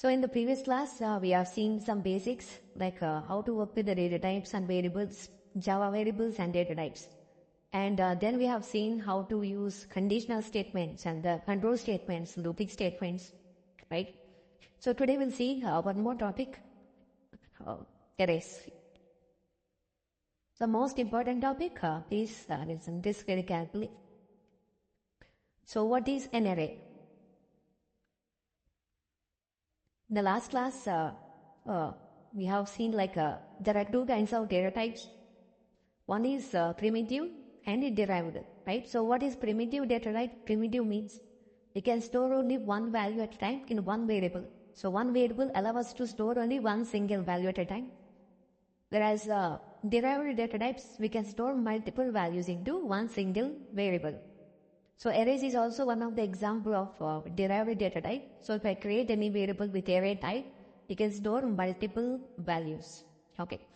So in the previous class, we have seen some basics like how to work with the data types and variables, Java variables and data types. And then we have seen how to use conditional statements and the control statements, looping statements, right? So today we'll see one more topic, arrays. The most important topic, please listen this very carefully. So what is an array? In the last class, we have seen like there are two kinds of data types. One is primitive and derived, right? So what is primitive data type? Primitive means we can store only one value at a time in one variable. So one variable allows us to store only one single value at a time. Whereas derived data types, we can store multiple values into one single variable. So arrays is also one of the example of derived data type. So if I create any variable with array type, we can store multiple values. Okay.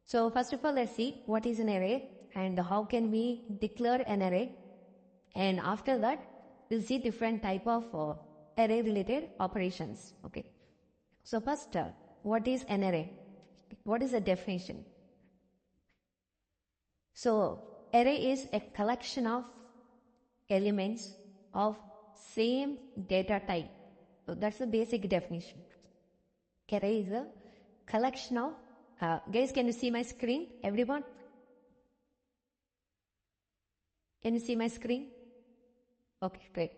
So first of all, let's see what is an array and how can we declare an array. And after that, we'll see different type of array related operations. Okay. So first, what is an array? What is the definition? So array is a collection of elements of same data type. So that's the basic definition. Array is a collection of guys, can you see my screen? Everyone? Can you see my screen? Okay, great.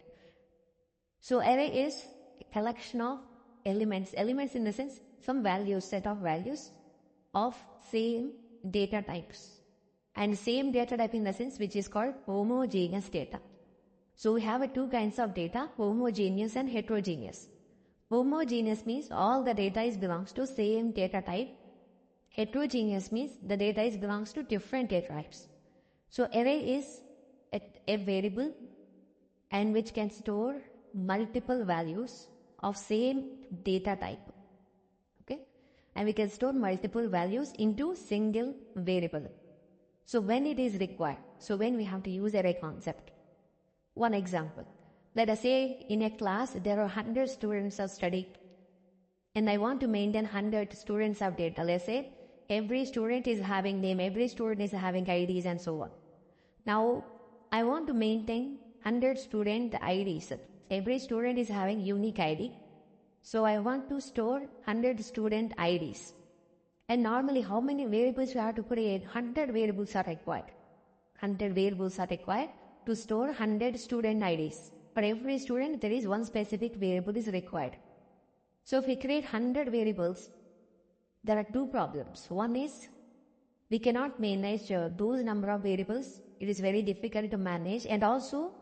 So array is a collection of elements. Elements in the sense some values, set of values of same data types. And same data type in the sense which is called homogeneous data. So we have two kinds of data, homogeneous and heterogeneous. Homogeneous means all the data belongs to same data type. Heterogeneous means the data belongs to different data types. So array is a variable and which can store multiple values of same data type. Okay? And we can store multiple values into single variable. So when it is required, so when we have to use array concept. One example, let us say in a class there are 100 students of study and I want to maintain 100 students of data. Let's say every student is having name, every student is having IDs and so on. Now I want to maintain 100 student IDs. Every student is having unique ID. So I want to store 100 student IDs. And normally how many variables you have to create? 100 variables are required. 100 variables are required to store 100 student IDs. For every student, there is one specific variable is required. So if we create 100 variables, there are two problems. One is we cannot manage those number of variables. It is very difficult to manage and also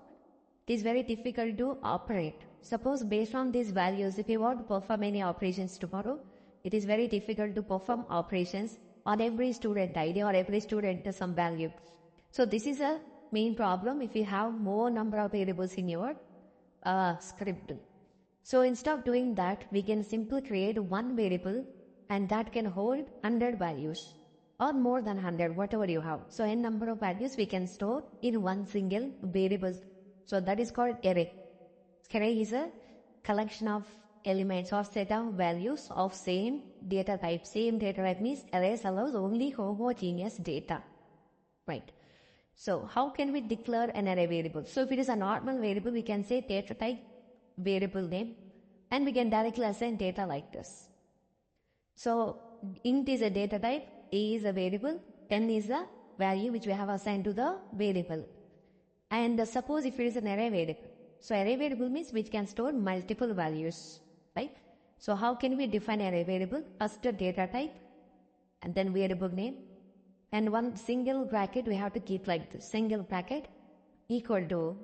it is very difficult to operate. Suppose based on these values, if you want to perform any operations tomorrow, it is very difficult to perform operations on every student ID or every student some value. So this is a main problem if you have more number of variables in your script. So instead of doing that, we can simply create one variable and that can hold 100 values or more than 100, whatever you have. So n number of values we can store in one single variable. So that is called array. Array is a collection of elements or set of values of same data type. Same data type means arrays allows only homogeneous data, right? So how can we declare an array variable? So if it is a normal variable, we can say data type variable name and we can directly assign data like this. So int is a data type, a is a variable, n is the value which we have assigned to the variable. And suppose if it is an array variable. So array variable means which can store multiple values, right? So how can we define array variable? First a data type and then variable name. And one single bracket we have to keep like this, single bracket equal to,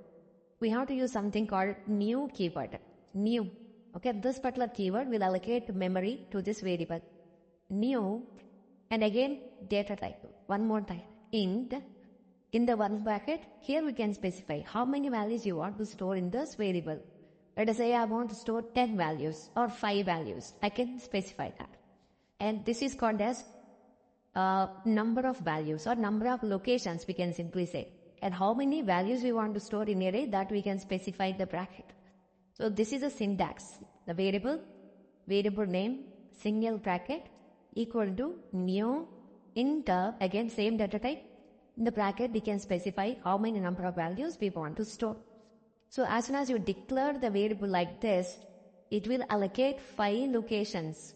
we have to use something called new keyword, new. Okay, this particular keyword will allocate memory to this variable, new, and again data type, one more time, int, in the one bracket, here we can specify how many values you want to store in this variable. Let us say I want to store 10 values or 5 values, I can specify that. And this is called as number of values or number of locations we can simply say. And how many values we want to store in array, that we can specify the bracket. So this is a syntax. The variable variable name, single bracket, equal to new int, again same data type. In the bracket, we can specify how many number of values we want to store. So as soon as you declare the variable like this, it will allocate 5 locations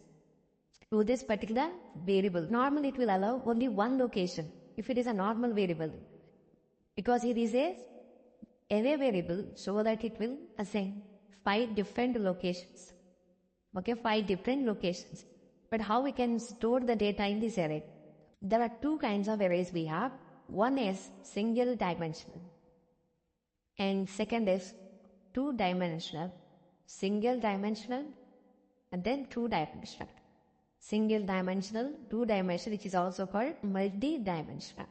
to this particular variable. Normally it will allow only one location if it is a normal variable, because it is a array variable, so that it will assign 5 different locations. Okay, 5 different locations. But how we can store the data in this array? There are 2 kinds of arrays we have. One is single dimensional and second is 2 dimensional, single dimensional and then 2 dimensional. Single dimensional, 2 dimensional, which is also called multi-dimensional.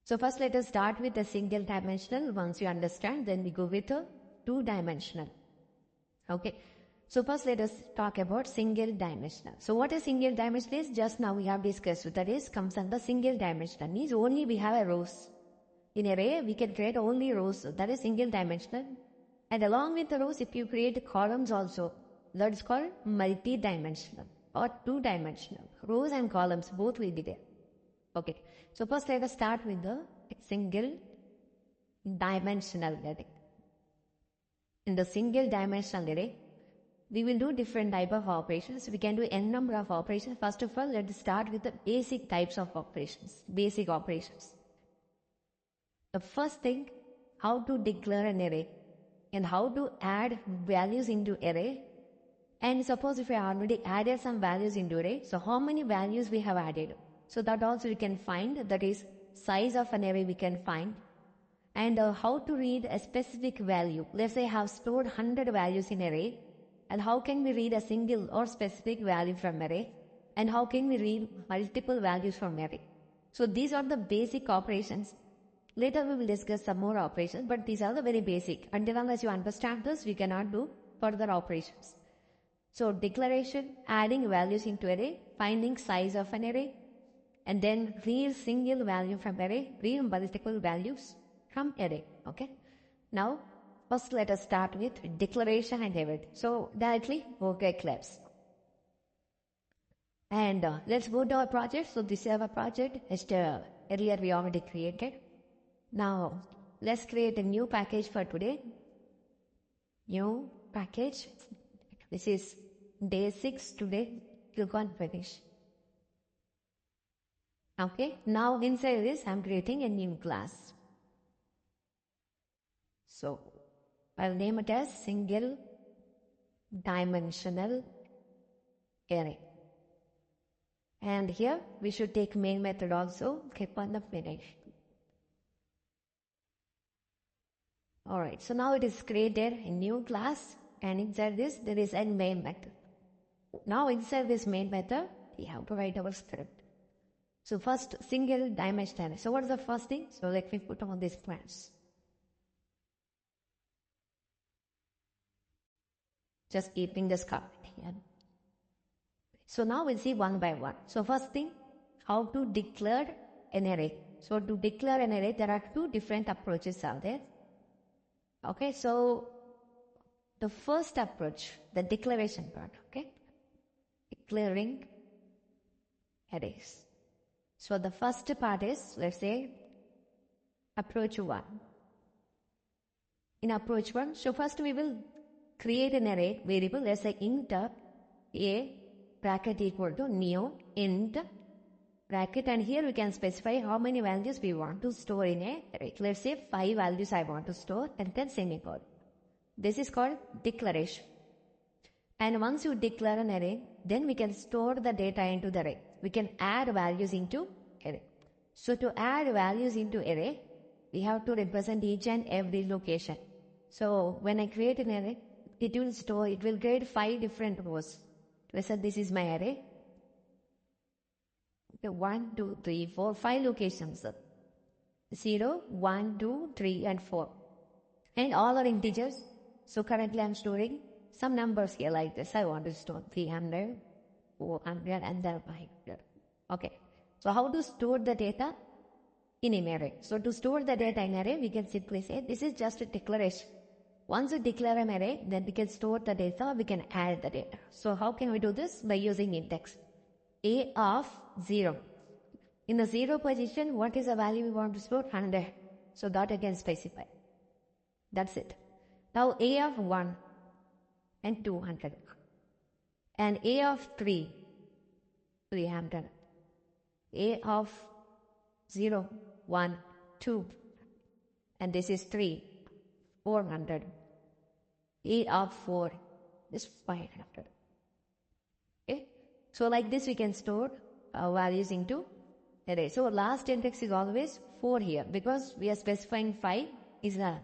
So first let us start with the single dimensional. Once you understand, then we go with the 2 dimensional. Okay. So first let us talk about single dimensional. So what a single dimensional is, just now we have discussed, that is comes under single dimensional. Means only we have a rows. In array we can create only rows, that is single dimensional. And along with the rows, if you create columns also, that is called multi-dimensional or 2 dimensional. Rows and columns both will be there. Okay. So first let us start with the single dimensional array. In the single dimensional array, we will do different type of operations. We can do n number of operations. First of all, let us start with the basic types of operations, basic operations. The first thing, how to declare an array and how to add values into array. And suppose if we already added some values into array, so how many values we have added? So that also we can find, that is size of an array we can find. And how to read a specific value. Let's say I have stored 100 values in array. And how can we read a single or specific value from array? And how can we read multiple values from array? So these are the basic operations. Later we will discuss some more operations, but these are the very basic. Until unless you understand this, we cannot do further operations. So declaration, adding values into array, finding size of an array, and then read single value from array, read multiple values from array. Okay. Now, first let us start with declaration and everything. So directly go to Eclipse. And let's go to our project. So this is our project. Earlier we already created. Now let's create a new package for today. New package. This is day 6 today. Click on finish. Okay. Now inside this I am creating a new class. So I'll name it as single dimensional array. And here we should take main method also. Click on the finish. Alright, so now it is created a new class, and inside this there is a main method. Now inside this main method we have to write our script. So first, single dimensional. So what is the first thing? So let me put on these plans. Just keeping this card here. So now we'll see one by one. So first thing, how to declare an array. So to declare an array, there are 2 different approaches out there. Okay, so the first approach, the declaration part, okay? Declaring arrays. So the first part is, let's say, approach 1. In approach 1, so first we will create an array variable, let's say int a bracket equal to new int bracket, and here we can specify how many values we want to store in a array. Let's say 5 values I want to store, and then semicolon. This is called declaration. And once you declare an array, then we can store the data into the array. We can add values into array. So to add values into array, we have to represent each and every location. So when I create an array, it will create 5 different rows. Let's say this is my array. Okay, 1, 2, 3, 4, 5 locations. 0, 1, 2, 3 and 4. And all are integers. So currently I am storing some numbers here like this. I want to store 300, 400 and then 500. Okay. So how to store the data in an array? So to store the data in an array, we can simply say this is just a declaration. Once we declare an array, then we can store the data, we can add the data. So how can we do this? By using index. A of 0. In the 0 position, what is the value we want to store? 100. So that I can specify. That's it. Now A of 1 and 200. And A of 3, 300. A of 0, 1, 2. And this is 3, 400. A of 4 is 500. Okay. So like this we can store values into array. So last index is always 4 here because we are specifying 5 is the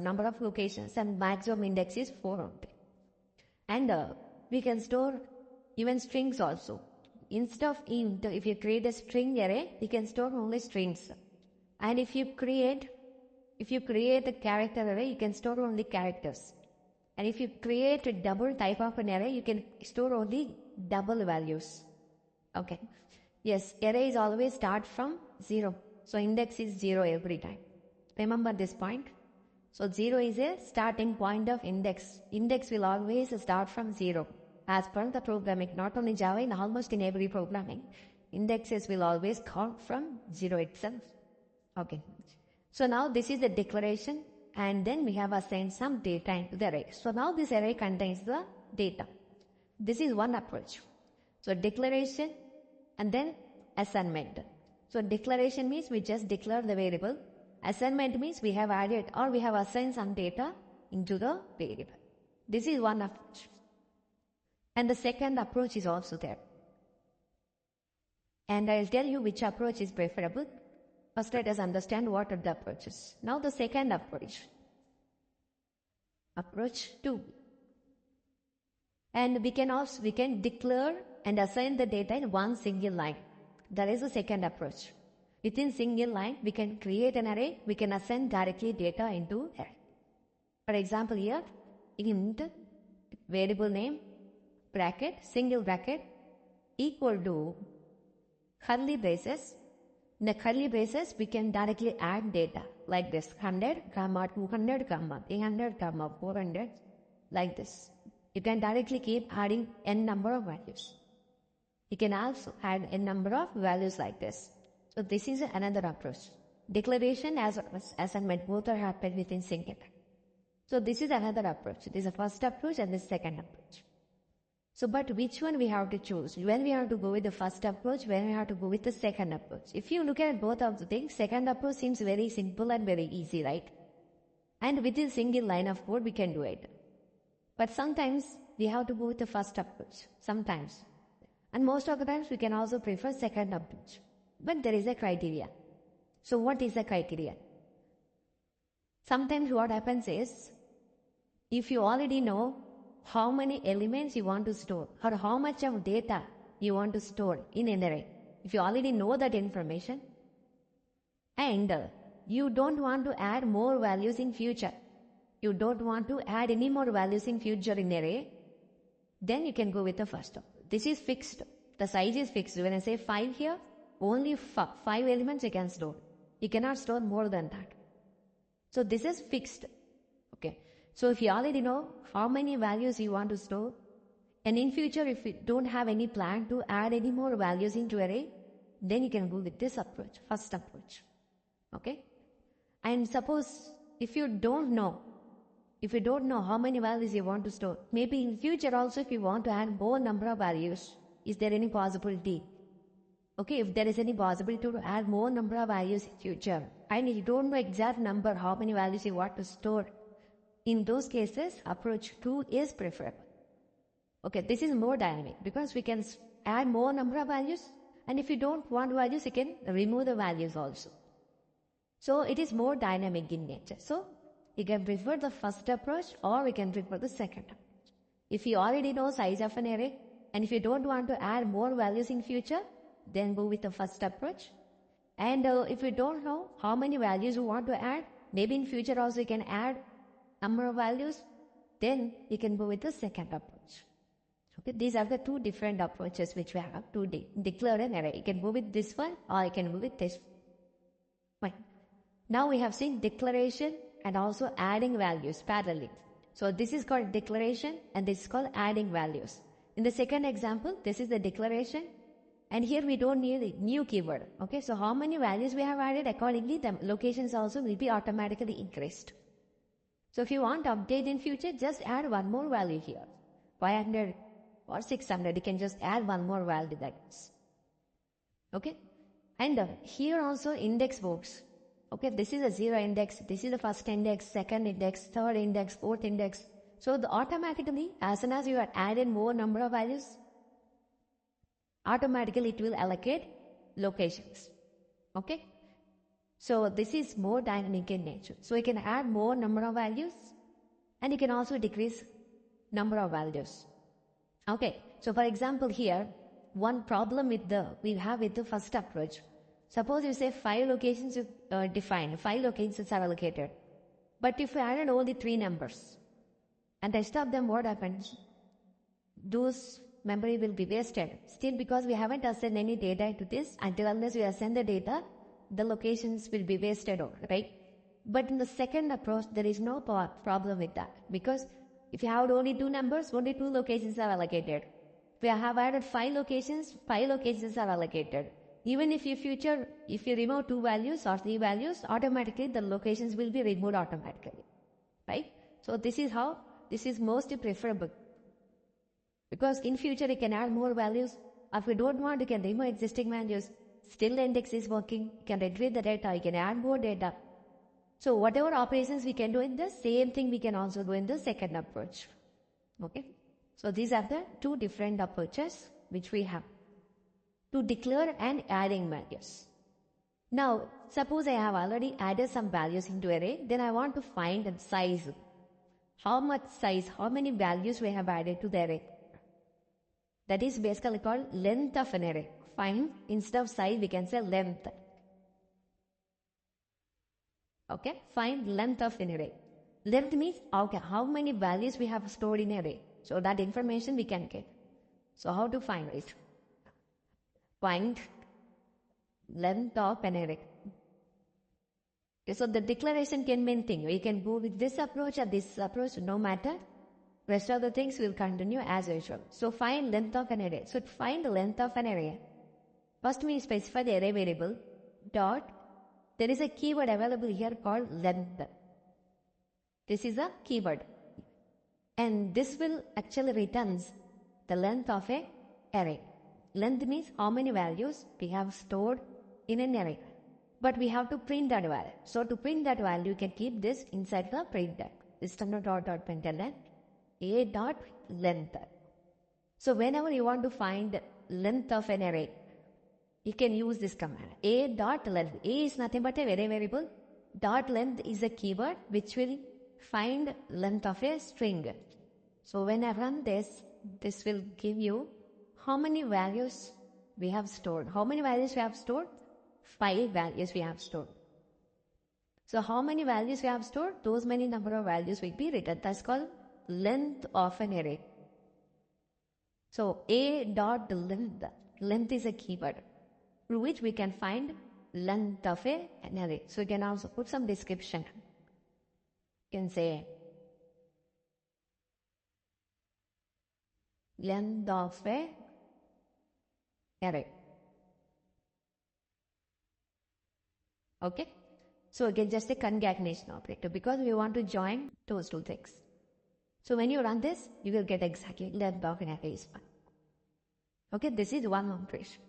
number of locations and maximum index is 4 only. And we can store even strings also. Instead of int, if you create a string array, you can store only strings. And if you create a character array, you can store only characters. And if you create a double type of an array, you can store only double values. Okay. Yes, array is always start from 0. So index is 0 every time. Remember this point. So 0 is a starting point of index. Index will always start from 0. As per the programming, not only Java, in almost in every programming, indexes will always count from 0 itself. Okay. So now this is the declaration, and then we have assigned some data into the array. So now this array contains the data. This is one approach. So declaration and then assignment. So declaration means we just declare the variable. Assignment means we have added or we have assigned some data into the variable. This is one approach. And the second approach is also there. And I'll tell you which approach is preferable. First let us understand what are the approaches. Now the second approach. Approach 2. And we can declare and assign the data in one single line. That is the second approach. Within single line, we can create an array, we can assign directly data into array. For example here, int variable name bracket, single bracket, equal to curly braces. In the curly braces, we can directly add data like this, 100, 200, 300, 400, like this. You can directly keep adding n number of values. You can also add n number of values like this. So this is another approach. Declaration as assignment both are happened within single. So this is another approach. This is the first approach and the second approach. So but which one we have to choose? When we have to go with the first approach, when we have to go with the second approach. If you look at both of the things, second approach seems very simple and very easy, right? And within single line of code we can do it. But sometimes we have to go with the first approach. Sometimes. And most of the times we can also prefer second approach. But there is a criteria. So what is the criteria? Sometimes what happens is, if you already know how many elements you want to store or how much of data you want to store in an array, if you already know that information and you don't want to add more values in future, you don't want to add any more values in future in array, then you can go with the first one. This is fixed. The size is fixed. When I say 5 here, only 5 elements you can store. You cannot store more than that. So this is fixed. Okay. So if you already know how many values you want to store, and in future if you don't have any plan to add any more values into array, then you can go with this approach, first approach. Okay. And suppose if you don't know how many values you want to store, maybe in future also if you want to add more number of values, is there any possibility? Okay, if there is any possibility to add more number of values in future, and you don't know exact number, how many values you want to store, in those cases, approach 2 is preferable. Okay, this is more dynamic because we can add more number of values, and if you don't want values, you can remove the values also. So it is more dynamic in nature. So you can prefer the first approach or we can prefer the second approach. If you already know size of an array, and if you don't want to add more values in future, then go with the first approach. And if you don't know how many values you want to add, maybe in future also you can add number of values, then you can go with the second approach. Okay, these are the two different approaches which we have to declare an array. You can go with this one or you can go with this one. Fine. Now we have seen declaration and also adding values parallelly. So this is called declaration and this is called adding values. In the second example, this is the declaration and here we don't need a new keyword. Okay, so how many values we have added, accordingly the locations also will be automatically increased. So if you want to update in future, just add one more value here. 500 or 600, you can just add one more value that is. Okay, and here also index works. Okay, this is a 0 index, this is the first index, second index, third index, fourth index. So automatically, as soon as you are added more number of values, automatically it will allocate locations. Okay, so this is more dynamic in nature. So you can add more number of values and you can also decrease number of values. Okay, so for example here, one problem we have with the first approach. Suppose you say 5 locations you define, 5 locations are allocated. But if you added only 3 numbers and rest of them, what happens? Those memory will be wasted. Still, because we haven't assigned any data into this, until unless we assign the data, the locations will be wasted over, right? But in the second approach, there is no problem with that, because if you have only 2 numbers, only 2 locations are allocated. If you have added 5 locations, 5 locations are allocated. Even if if you remove 2 values or 3 values, automatically the locations will be removed automatically, right? So this is most preferable, because in future you can add more values. If you don't want, you can remove existing values. Still the index is working, you can retrieve the data, you can add more data. So whatever operations we can do in the same thing we can also do in the second approach. Okay, so these are the 2 different approaches which we have to declare and adding values. Now suppose I have already added some values into array, then I want to find the size. How much size, how many values we have added to the array. That is basically called length of an array. Find, instead of size we can say length. Okay, find length of an array. Length means okay, how many values we have stored in array. So that information we can get. So how to find it? Find length of an array. Okay, so the declaration can mean thing. We can go with this approach or this approach, no matter. Rest of the things will continue as usual. So find length of an array. So to find the length of an array, first we specify the array variable dot. There is a keyword available here called length. This is a keyword. And this will actually returns the length of a array. Length means how many values we have stored in an array. But we have to print that value. So to print that value, you can keep this inside the print tag. System.out.println a dot length. So whenever you want to find length of an array, you can use this command a dot length. A is nothing but a array variable. Dot length is a keyword which will find length of a string. So when I run this, this will give you how many values we have stored. How many values we have stored? 5 values we have stored. So how many values we have stored? Those many number of values will be written. That's called length of an array. So a dot length. Length is a keyword through which we can find length of an array. So you can also put some description. You can say length of a array. Okay, so again just a concatenation operator, because we want to join those 2 things. So when you run this, you will get exactly length of an array is 1. Okay, this is one operation.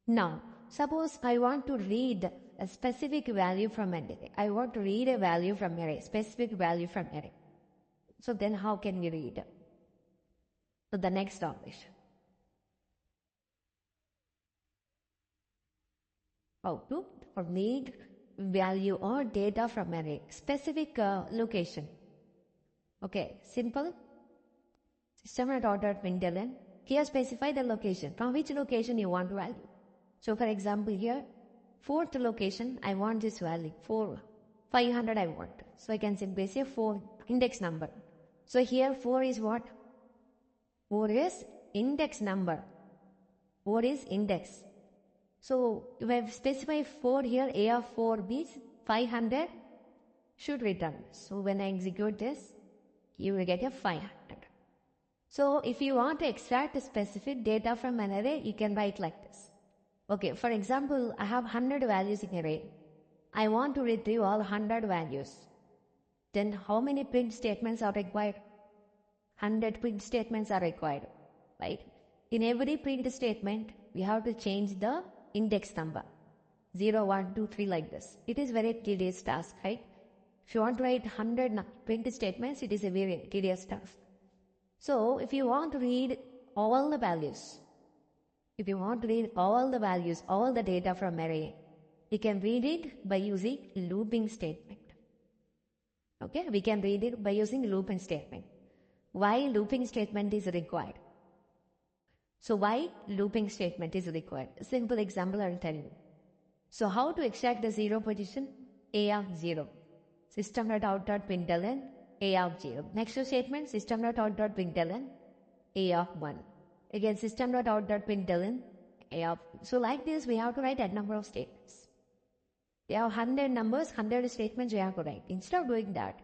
Now suppose I want to read a specific value from an array. I want to read a value from array, specific value from array. So then how can we read? So the next operation. How to read value or data from array, specific location. Okay, simple. System.out.println. Here specify the location. From which location you want value. So for example here, 4th location, I want this value. 500 I want. So I can simply say 4 index number. So here 4 is what? 4 is index number. 4 is index. So if I specify 4 here, A of 4 means 500 should return. So when I execute this, you will get a 500. So if you want to extract specific data from an array, you can write like this. Okay, for example, I have 100 values in array. I want to retrieve all 100 values. Then how many print statements are required? 100 print statements are required, right? In every print statement, we have to change the index number. 0, 1, 2, 3 like this. It is very tedious task, right? If you want to write 100 print statements, it is a very tedious task. So if you want to read all the values, all the data from array, you can read it by using looping statement. Okay, we can read it by using looping statement. Why looping statement is required? So why looping statement is required? A simple example I will tell you. So how to extract the 0 position? A of 0. System.out.println A of 0. Next statement, system.out.println A of 1. Again, system.out.println A of. So like this, we have to write that number of statements. There are 100 numbers, 100 statements we have to write. Instead of doing that,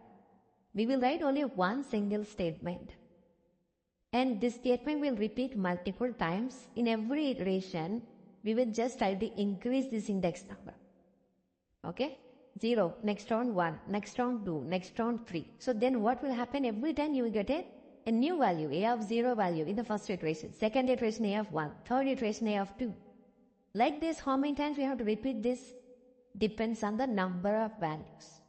we will write only one single statement. And this statement will repeat multiple times. In every iteration, we will just try to increase this index number. Okay? 0, next round 1, next round 2, next round 3. So then what will happen? Every time you will get a new value, A of 0 value in the first iteration, second iteration A of 1, third iteration A of 2. Like this, how many times we have to repeat this? Depends on the number of values.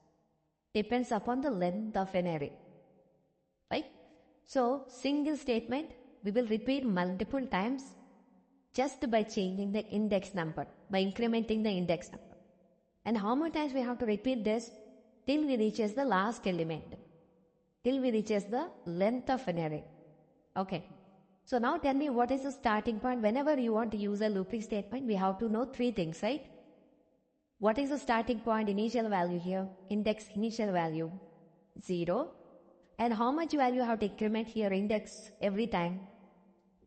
Depends upon the length of an array. Right? So, single statement, we will repeat multiple times just by changing the index number, by incrementing the index number. And how many times we have to repeat this? Till we reaches the last element. Till we reaches the length of an array. Okay. So now tell me, what is the starting point? Whenever you want to use a looping statement, we have to know 3 things, right? What is the starting point, initial value here? Index initial value, 0. And how much value you have to increment here, index every time?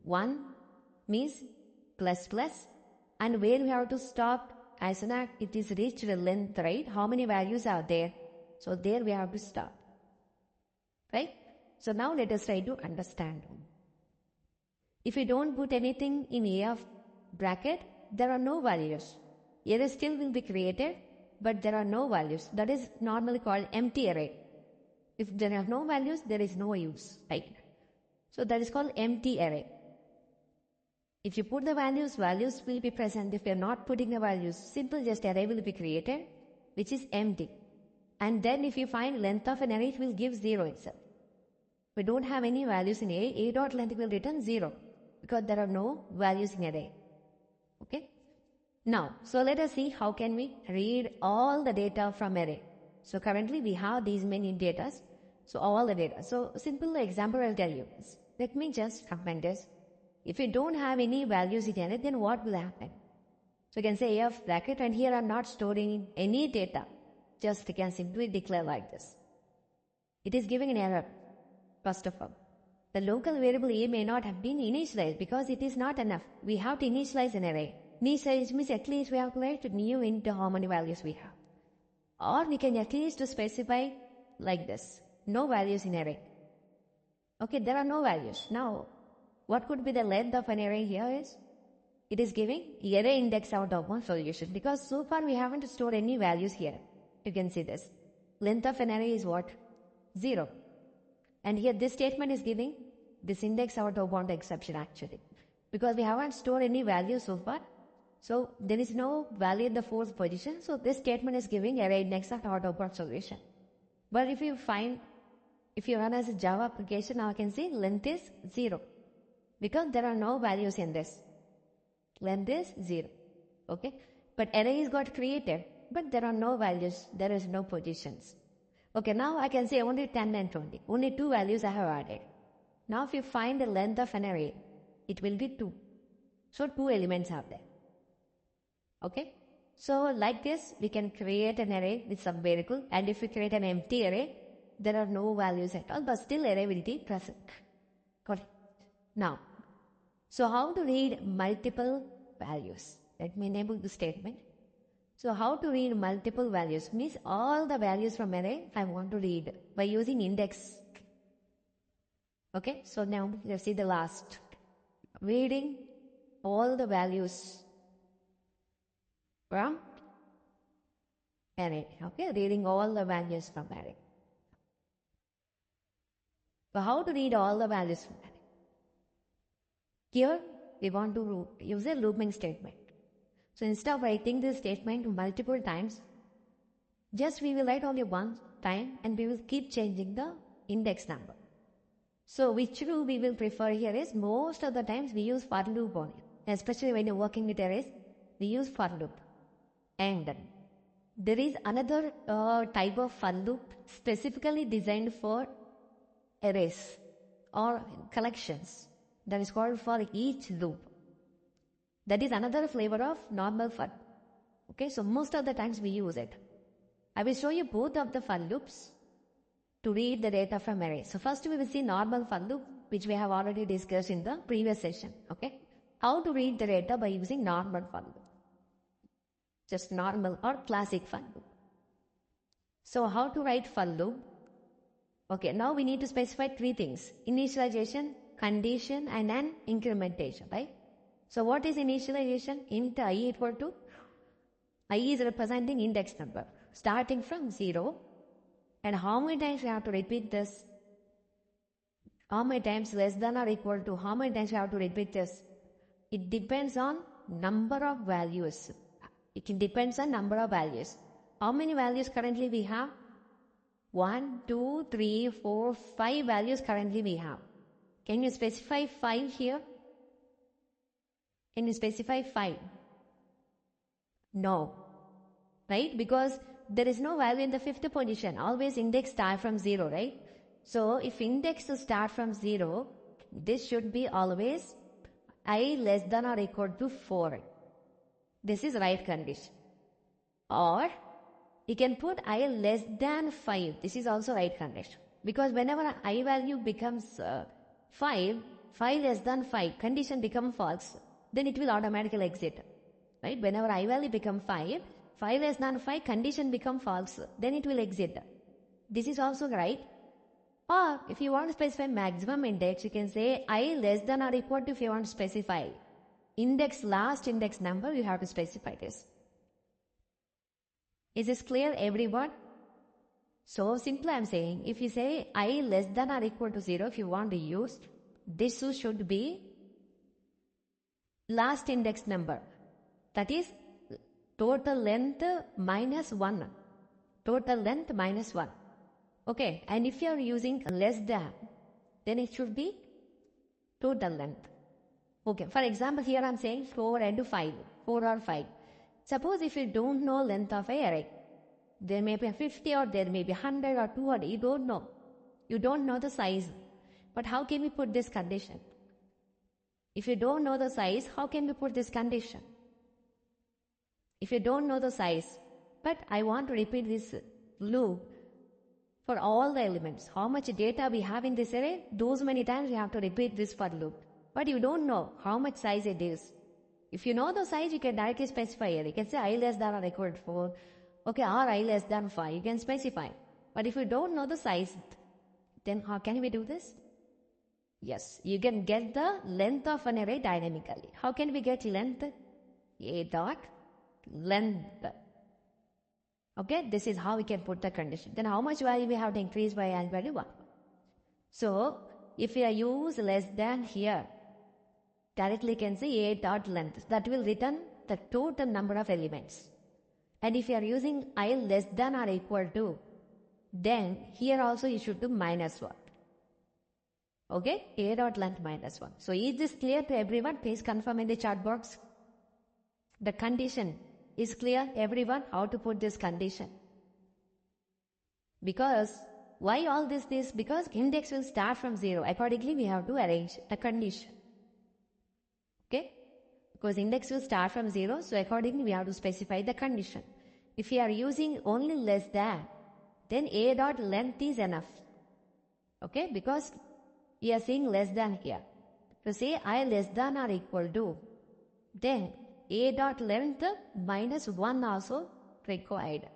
1 means plus plus. And where we have to stop? As soon as it is reached the length, right? How many values are there? So there we have to stop. Right? So now let us try to understand. If you don't put anything in A of bracket, there are no values. Array still will be created, but there are no values. That is normally called empty array. If there are no values, there is no use, right? So that is called empty array. If you put the values, values will be present. If you are not putting the values, simple just array will be created, which is empty. And then if you find length of an array, it will give 0 itself. We don't have any values in A dot length will return 0 because there are no values in array. Okay? Now, so let us see how can we read all the data from array. So currently we have these many data. So all the data. So simple example I'll tell you is, let me just comment this. If you don't have any values in array, then what will happen? So you can say A of bracket, and here I'm not storing any data. Just you can simply declare like this. It is giving an error, first of all. The local variable A may not have been initialized because it is not enough. We have to initialize an array. Initialize means at least we have to write new into how many values we have. Or we can at least specify like this. No values in array. Okay, there are no values. Now, what could be the length of an array here is? It is giving array index out of one solution because so far we haven't stored any values here. You can see this. Length of an array is what? 0. And here this statement is giving this index out of bound exception actually. Because we haven't stored any values so far. So there is no value in the 4th position. So this statement is giving array index out of bound solution. But if you run as a Java application, now I can see length is 0. Because there are no values in this. Length is 0. Okay. But array is got created. But there are no values. There is no positions. Okay. Now I can say only 10 and 20. Only 2 values I have added. Now if you find the length of an array, it will be 2. So 2 elements are there. Okay. So like this, we can create an array with some variable. And if we create an empty array, there are no values at all. But still array will be present. Got it? Now, so how to read multiple values? Let me enable the statement. So how to read multiple values? Means all the values from array I want to read by using index. Okay, so now let's see the last. Reading all the values from array. Okay, reading all the values from array. So how to read all the values from array? Here we want to use a looping statement. So instead of writing this statement multiple times, just we will write only one time and we will keep changing the index number. So which loop we will prefer here is most of the times we use for loop only. Especially when you're working with arrays, we use for loop. And there is another type of for loop specifically designed for arrays or collections that is called for each loop. That is another flavor of normal for. Okay, so most of the times we use it. I will show you both of the for loops to read the data from array. So first we will see normal for loop, which we have already discussed in the previous session. Okay, how to read the data by using normal for loop. Just normal or classic for loop. So how to write for loop? Okay, now we need to specify three things: initialization, condition, and an incrementation, right? So what is initialization? Int I equal to, I is representing index number starting from 0. And how many times we have to repeat this? How many times less than or equal to? How many times we have to repeat this? It depends on number of values. It depends on number of values. How many values currently we have? 1, 2, 3, 4, 5 values currently we have. Can you specify 5 here? Can you specify 5? No. Right? Because there is no value in the fifth position. Always index start from 0, right? So if index start from 0, this should be always I less than or equal to 4. This is right condition. Or you can put I less than 5. This is also right condition. Because whenever I value becomes 5 less than 5, condition become false, then it will automatically exit. Right? Whenever I value become 5 less than 5, condition become false, then it will exit. This is also right. Or if you want to specify maximum index, you can say I less than or equal to, if you want to specify index, last index number, you have to specify this. Is this clear, everyone? So simply I am saying, if you say I less than or equal to 0, if you want to use, this should be last index number. That is total length minus 1. Total length minus 1. Okay, and if you are using less than, then it should be total length. Okay, for example, here I am saying 4 and 5, 4 or 5. Suppose if you don't know length of an array, there may be 50 or there may be 100 or 200, you don't know. You don't know the size. But how can we put this condition? If you don't know the size, how can we put this condition? If you don't know the size, but I want to repeat this loop for all the elements. How much data we have in this array, those many times we have to repeat this for loop. But you don't know how much size it is. If you know the size, you can directly specify it. You can say I less than or equal to 4. Okay, or I less than 5. You can specify. But if you don't know the size, then how can we do this? Yes, you can get the length of an array dynamically. How can we get length? A dot length. Okay, this is how we can put the condition. Then how much value we have to increase by n value 1. So if we use less than here, directly can say a dot length. That will return the total number of elements. And if you are using I less than or equal to, then here also you should do minus 1. Okay, a dot length minus 1. So is this clear to everyone? Please confirm in the chat box. The condition is clear, everyone, how to put this condition. Because, why all this? Because index will start from 0. Accordingly, we have to arrange the condition. Okay? Because index will start from 0, so accordingly we have to specify the condition. If we are using only less than, then a dot length is enough. Okay? Because we are saying less than here. So say I less than or equal to, then A dot length minus 1 also required.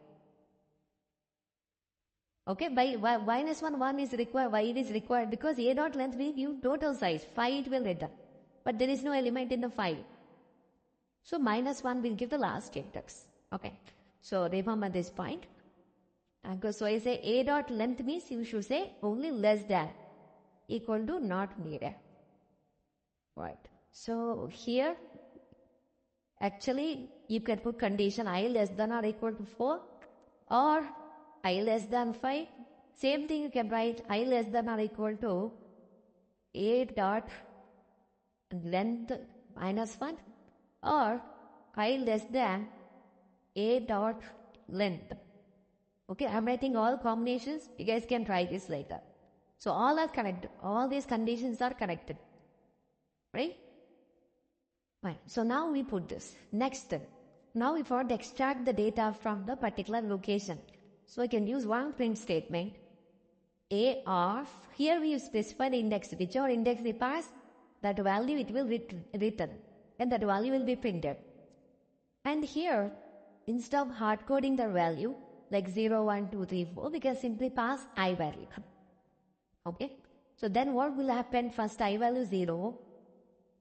Okay, by minus 1 is required. Why it is required? Because A dot length will give total size. 5 it will return. But there is no element in the 5. So minus 1 will give the last index. Okay. So remember this point. So I say A dot length means you should say only less than equal to not needed. Right. So here actually you can put condition I less than or equal to 4 or I less than 5. Same thing you can write I less than or equal to A dot length minus 1 or I less than A dot length. Okay, I'm writing all combinations. You guys can try this later. So all are connected. All these conditions are connected. Right? Fine. So now we put this. Next, now we want to extract the data from the particular location. So I can use one print statement. A of, here we specify the index. Whichever index we pass, that value it will return. And that value will be printed. And here, instead of hard coding the value, like 0, 1, 2, 3, 4, we can simply pass I value. Okay. So then what will happen? First I value 0.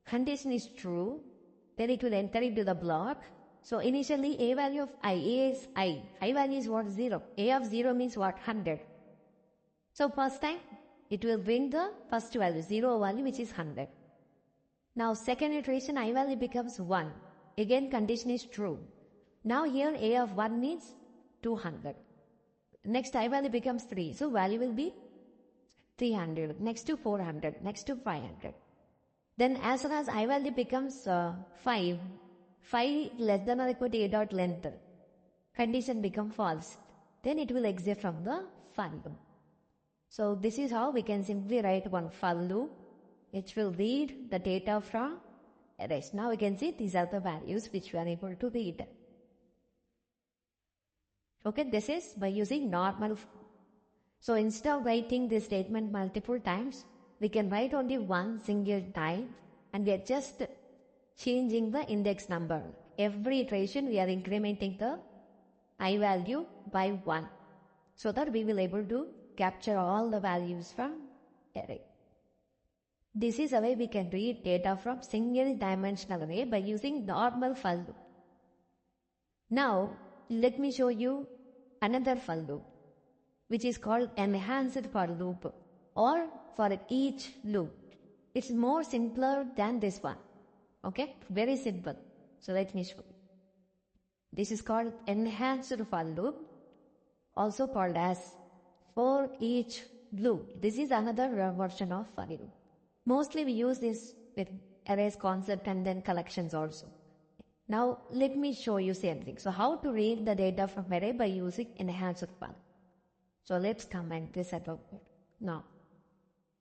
Condition is true. Then it will enter into the block. So initially A value of I, A is I. I value is what? 0. A of 0 means what? 100. So first time it will bring the first value, 0 value which is 100. Now second iteration I value becomes 1. Again condition is true. Now here A of 1 means 200. Next I value becomes 3. So value will be 300. Next to 400. Next to 500. Then as soon as I value becomes 5, 5 less than or equal to A dot length, condition become false. Then it will exit from the for loop. So this is how we can simply write one for loop which will read the data from arrays. Now we can see these are the values which we are able to read. Okay, this is by using normal. So instead of writing this statement multiple times, we can write only one single time and we are just changing the index number. Every iteration we are incrementing the I value by 1 so that we will able to capture all the values from array. This is a way we can read data from single dimensional array by using normal for loop. Now let me show you another for loop which is called enhanced for loop or for each loop. It's more simpler than this one. Okay, very simple. So let me show you. This is called enhanced for loop, also called as for each loop. This is another version of for loop. Mostly we use this with arrays concept and then collections also. Now let me show you same thing. So how to read the data from array by using enhanced for. So let's comment this about it. Now,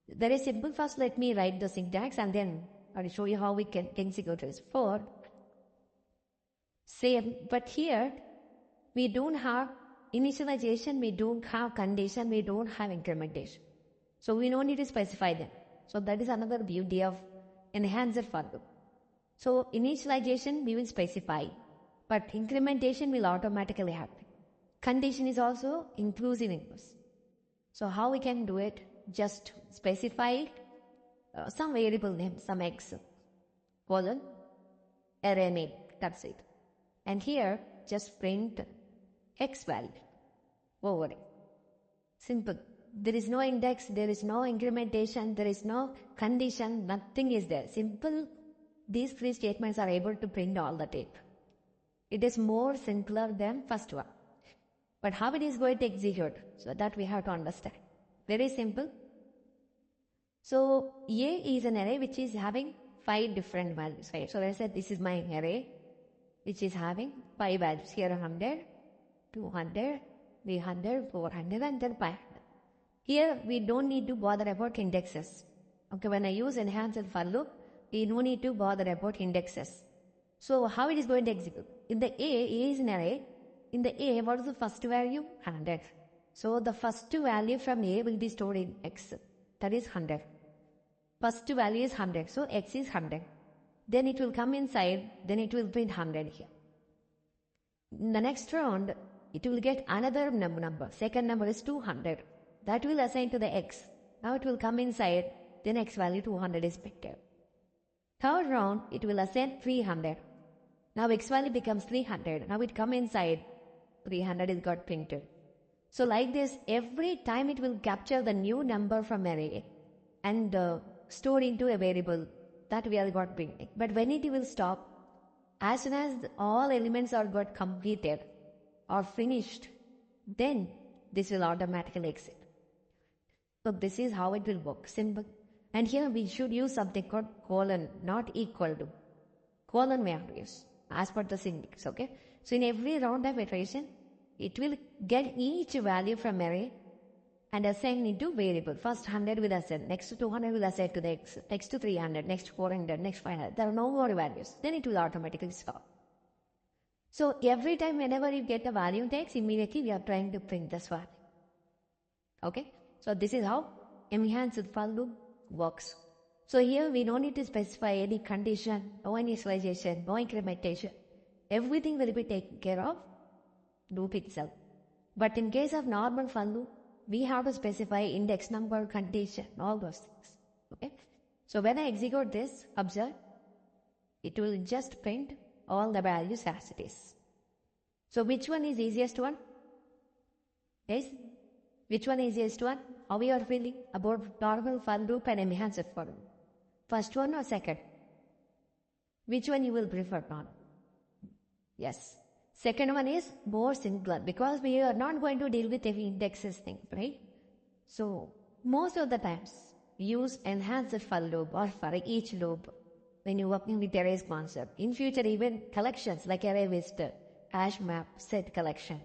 very simple. First let me write the syntax and then I'll show you how we can execute this. For same, but here we don't have initialization, we don't have condition, we don't have incrementation. So we don't need to specify them. So that is another beauty of enhancer for loop. So initialization we will specify, but incrementation will automatically happen. Condition is also inclusive in this. So how we can do it? Just specify some variable name, some x, colon, array name, that's it. And here just print x value over it. Simple. There is no index, there is no incrementation, there is no condition, nothing is there. Simple. These three statements are able to print all the data. It is more simpler than first one. But how it is going to execute? So that we have to understand. Very simple. So A is an array which is having 5 different values. Right? So I said this is my array which is having 5 values. Here 100, 200, 300, 400 and then 500. Here we don't need to bother about indexes. Okay, when I use enhanced for loop, we no need to bother about indexes. So how it is going to execute? In the A is an array. In the A, what is the first value? 100. So the first value from A will be stored in X. That is 100. First value is 100. So X is 100. then it will come inside, then it will print 100 here. In the next round, it will get another number. Second number is 200. That will assign to the x. Now it will come inside, then x value 200 is printed. Third round, it will assign 300. Now x value becomes 300. Now it come inside, 300 is got printed. So like this, every time it will capture the new number from array and store into a variable that we are got printing. But when it will stop, as soon as all elements are got completed or finished, then this will automatically exit. So this is how it will work, simple. And here we should use something called colon, not equal to. Colon values as per the syntax, okay? So in every round of iteration, it will get each value from array and assign into variable. First 100 will assign, next 200 will assign to the x, next 300, next 400, next 500. There are no more values. Then it will automatically stop. So every time whenever you get a value in the x, immediately we are trying to print this value. Okay? So this is how enhanced for loop works. So here we don't need to specify any condition, no initialization, no incrementation. Everything will be taken care of loop itself. But in case of normal for loop, we have to specify index number, condition, all those things. Okay? So when I execute this, observe, it will just print all the values as it is. So which one is easiest one? Yes? Which one is easiest one? How we are feeling about normal for loop and enhanced for loop? First one or second? Which one you will prefer not? Yes. Second one is more simpler because we are not going to deal with every indexes thing, right? So most of the times use enhanced for loop or for each loop when you're working with arrays concept. In future even collections like array visitor, hash map, set collection.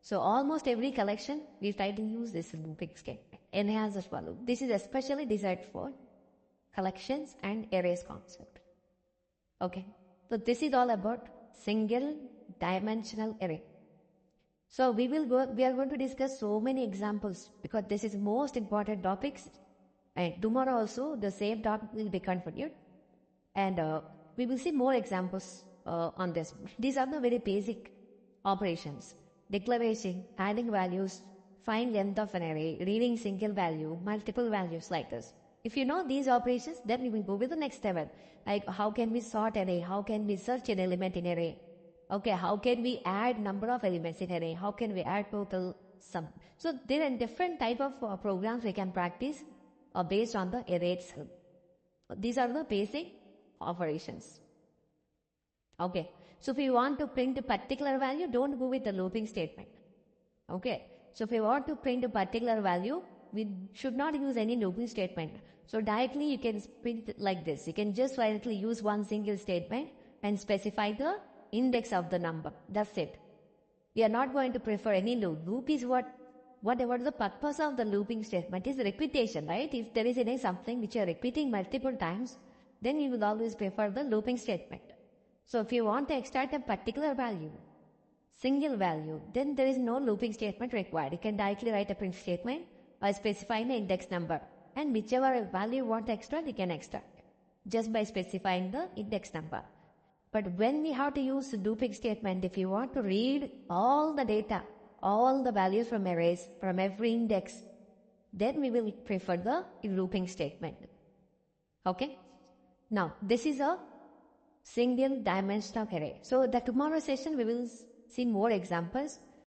So almost every collection we try to use this looping scheme, enhanced for loop. This is especially designed for collections and arrays concept. Okay, so this is all about single dimensional array. So we are going to discuss so many examples because this is most important topics, and tomorrow also the same topic will be continued, and we will see more examples on this. These are the very basic operations: declaration, adding values, find length of an array, reading single value, multiple values like this. If you know these operations, then we will go with the next level, like how can we sort array, how can we search an element in array. Okay, how can we add number of elements in array? How can we add total sum? So there are different type of programs we can practice based on the array itself. These are the basic operations. Okay, so if you want to print a particular value, don't go with the looping statement. Okay, so if you want to print a particular value, we should not use any looping statement. So directly you can print it like this. You can just directly use one single statement and specify the index of the number. That's it. We are not going to prefer any loop. Loop is whatever the purpose of the looping statement is repetition, right? If there is any something which you are repeating multiple times, then you will always prefer the looping statement. So if you want to extract a particular value, single value, then there is no looping statement required. You can directly write a print statement by specifying the index number, and whichever value you want to extract, you can extract just by specifying the index number. But when we have to use the looping statement, if you want to read all the data, all the values from arrays, from every index, then we will prefer the looping statement. Okay? Now, this is a single dimensional array. So the tomorrow session we will see more examples